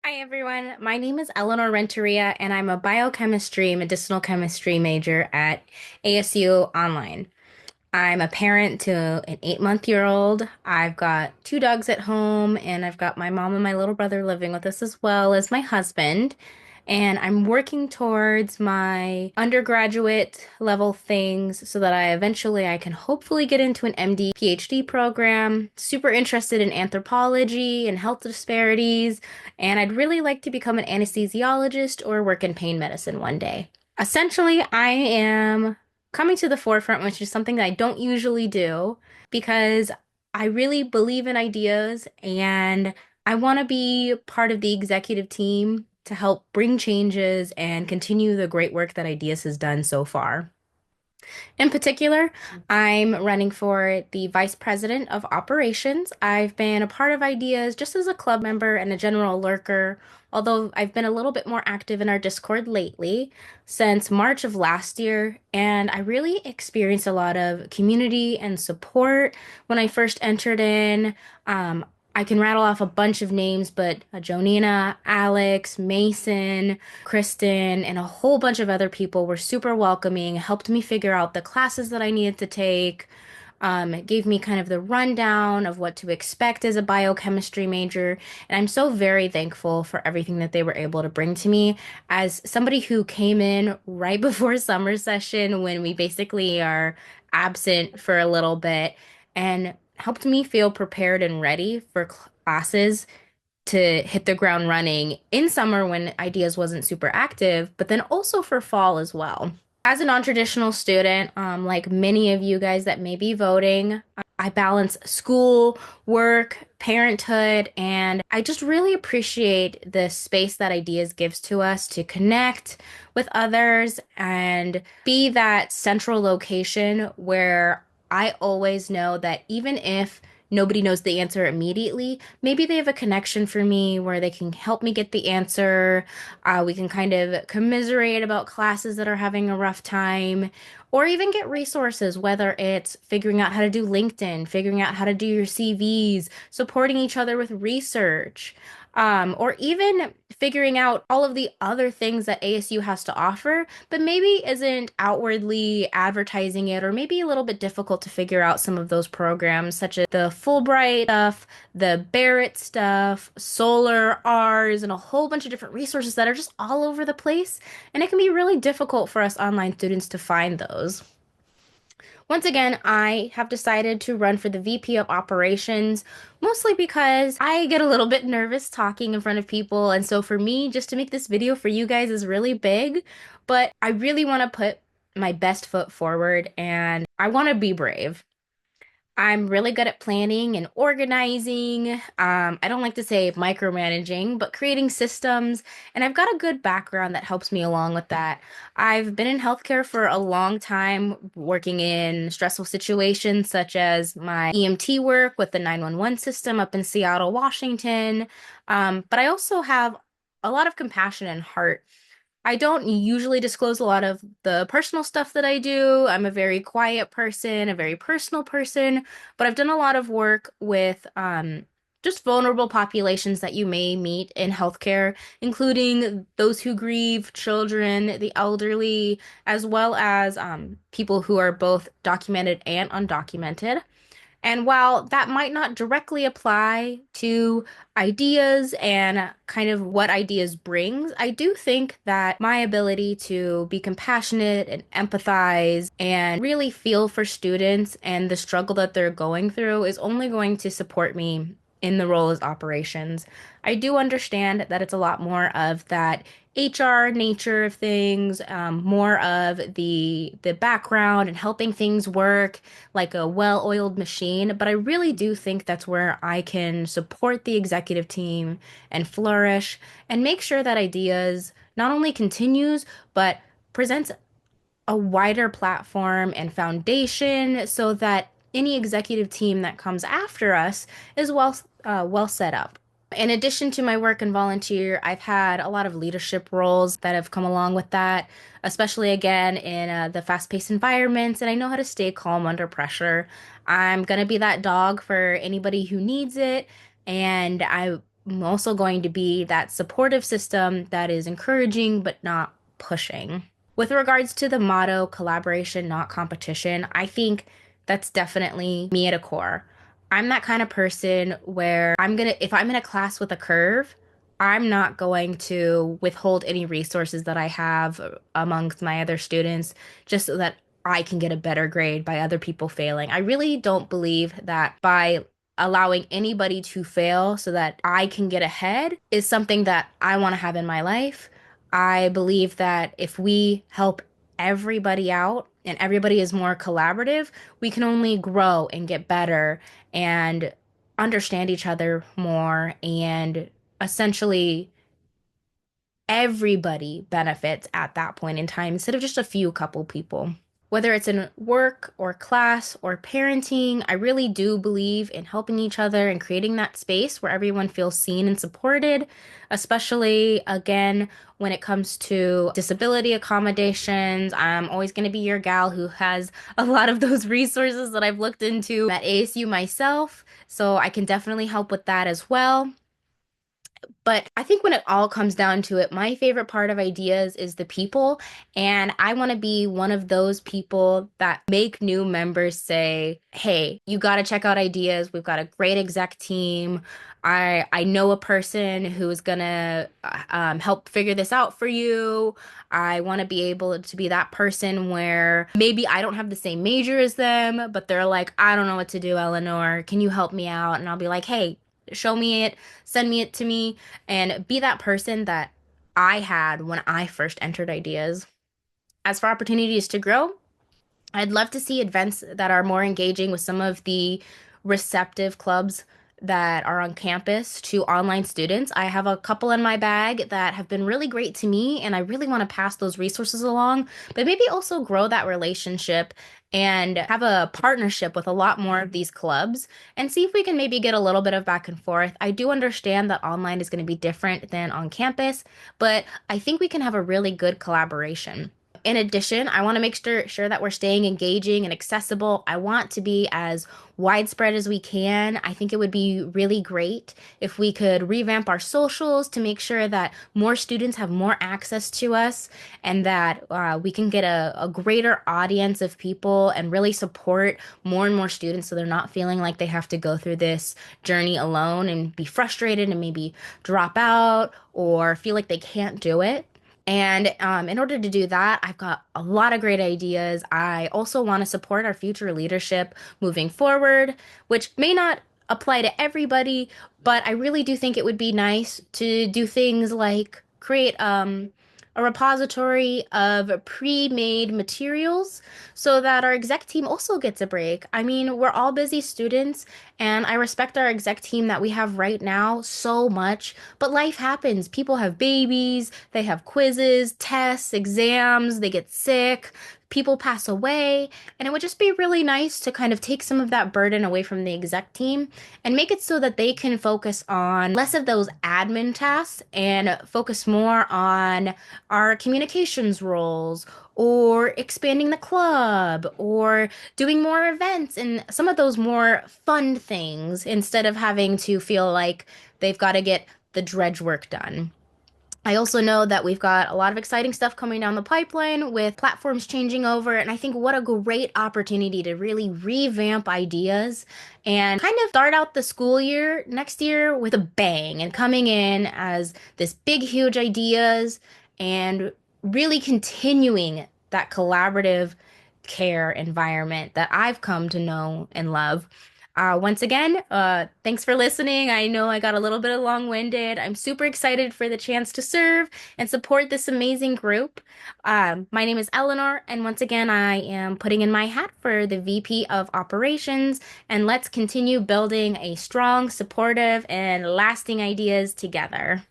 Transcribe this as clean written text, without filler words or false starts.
Hi everyone, my name is Eleanor Renteria and I'm a biochemistry medicinal chemistry major at ASU Online. I'm a parent to an 8-month-old. I've got two dogs at home, and I've got my mom and my little brother living with us as well as my husband. And I'm working towards my undergraduate level things so that I can hopefully get into an MD PhD program. Super interested in anthropology and health disparities, and I'd really like to become an anesthesiologist or work in pain medicine one day. Essentially, I am coming to the forefront, which is something that I don't usually do because I really believe in ideas and I want to be part of the executive team to help bring changes and continue the great work that Ideas has done so far. In particular, I'm running for the Vice President of Operations. I've been a part of Ideas just as a club member and a general lurker, although I've been a little bit more active in our Discord lately since March of last year, and I really experienced a lot of community and support when I first entered in. Um, I can rattle off a bunch of names, but Jonina, Alex, Mason, Kristen, and a whole bunch of other people were super welcoming, helped me figure out the classes that I needed to take, it gave me kind of the rundown of what to expect as a biochemistry major. And I'm so very thankful for everything that they were able to bring to me as somebody who came in right before summer session when we basically are absent for a little bit and helped me feel prepared and ready for classes to hit the ground running in summer when Ideas wasn't super active, but then also for fall as well. As a non-traditional student, like many of you guys that may be voting, I balance school, work, parenthood, and I just really appreciate the space that Ideas gives to us to connect with others and be that central location where I always know that even if nobody knows the answer immediately, maybe they have a connection for me where they can help me get the answer. We can kind of commiserate about classes that are having a rough time, or even get resources, whether it's figuring out how to do LinkedIn, figuring out how to do your CVs, supporting each other with research, or even figuring out all of the other things that ASU has to offer, but maybe isn't outwardly advertising it, or maybe a little bit difficult to figure out some of those programs, such as the Fulbright stuff, the Barrett stuff, Solar, R's, and a whole bunch of different resources that are just all over the place. And it can be really difficult for us online students to find those. Once again, I have decided to run for the VP of Operations, mostly because I get a little bit nervous talking in front of people. And so for me, just to make this video for you guys is really big, but I really want to put my best foot forward and I want to be brave. I'm really good at planning and organizing. I don't like to say micromanaging, but creating systems. And I've got a good background that helps me along with that. I've been in healthcare for a long time, working in stressful situations such as my EMT work with the 911 system up in Seattle, Washington. But I also have a lot of compassion and heart. I don't usually disclose a lot of the personal stuff that I do. I'm a very quiet person, a very personal person, but I've done a lot of work with just vulnerable populations that you may meet in healthcare, including those who grieve, children, the elderly, as well as people who are both documented and undocumented. And while that might not directly apply to ideas and kind of what ideas brings, I do think that my ability to be compassionate and empathize and really feel for students and the struggle that they're going through is only going to support me in the role as operations. I do understand that it's a lot more of that HR nature of things, more of the background and helping things work like a well-oiled machine, but I really do think that's where I can support the executive team and flourish and make sure that ideas not only continues, but presents a wider platform and foundation so that any executive team that comes after us is well set up. In addition to my work and volunteer, I've had a lot of leadership roles that have come along with that, especially again in the fast-paced environments, and I know how to stay calm under pressure. I'm gonna be that dog for anybody who needs it, and I I'm also going to be that supportive system that is encouraging but not pushing. With regards to the motto, collaboration, not competition, I think that's definitely me at a core. I'm that kind of person where if I'm in a class with a curve, I'm not going to withhold any resources that I have amongst my other students just so that I can get a better grade by other people failing. I really don't believe that by allowing anybody to fail so that I can get ahead is something that I want to have in my life. I believe that if we help everybody out and everybody is more collaborative, we can only grow and get better and understand each other more, and essentially everybody benefits at that point in time instead of just a few couple people. Whether it's in work or class or parenting, I really do believe in helping each other and creating that space where everyone feels seen and supported, especially again when it comes to disability accommodations. I'm always going to be your gal who has a lot of those resources that I've looked into at ASU myself, so I can definitely help with that as well. But I think when it all comes down to it, my favorite part of ideas is the people. And I want to be one of those people that make new members say, hey, you got to check out ideas. We've got a great exec team. I know a person who is going to help figure this out for you. I want to be able to be that person where maybe I don't have the same major as them, but they're like, I don't know what to do, Eleanor. Can you help me out? And I'll be like, hey, show me it, send me it to me, and be that person that I had when I first entered ideas. As for opportunities to grow, I'd love to see events that are more engaging with some of the receptive clubs that are on campus to online students. I have a couple in my bag that have been really great to me, and I really want to pass those resources along, but maybe also grow that relationship and have a partnership with a lot more of these clubs and see if we can maybe get a little bit of back and forth. I do understand that online is going to be different than on campus, but I think we can have a really good collaboration. In addition, I want to make sure that we're staying engaging and accessible. I want to be as widespread as we can. I think it would be really great if we could revamp our socials to make sure that more students have more access to us and that we can get a greater audience of people and really support more and more students so they're not feeling like they have to go through this journey alone and be frustrated and maybe drop out or feel like they can't do it. And in order to do that, I've got a lot of great ideas. I also want to support our future leadership moving forward, which may not apply to everybody, but I really do think it would be nice to do things like create a repository of pre-made materials so that our exec team also gets a break. I mean, we're all busy students, and I respect our exec team that we have right now so much, but life happens. People have babies, they have quizzes, tests, exams, they get sick, people pass away, and it would just be really nice to kind of take some of that burden away from the exec team and make it so that they can focus on less of those admin tasks and focus more on our communications roles or expanding the club or doing more events and some of those more fun things instead of having to feel like they've got to get the dredge work done. I also know that we've got a lot of exciting stuff coming down the pipeline with platforms changing over, and I think what a great opportunity to really revamp ideas and kind of start out the school year next year with a bang and coming in as this big, huge ideas and really continuing that collaborative care environment that I've come to know and love. Once again, thanks for listening. I know I got a little bit long-winded. I'm super excited for the chance to serve and support this amazing group. My name is Eleanor, and once again, I am putting in my hat for the VP of Operations, and let's continue building a strong, supportive, and lasting ideas together.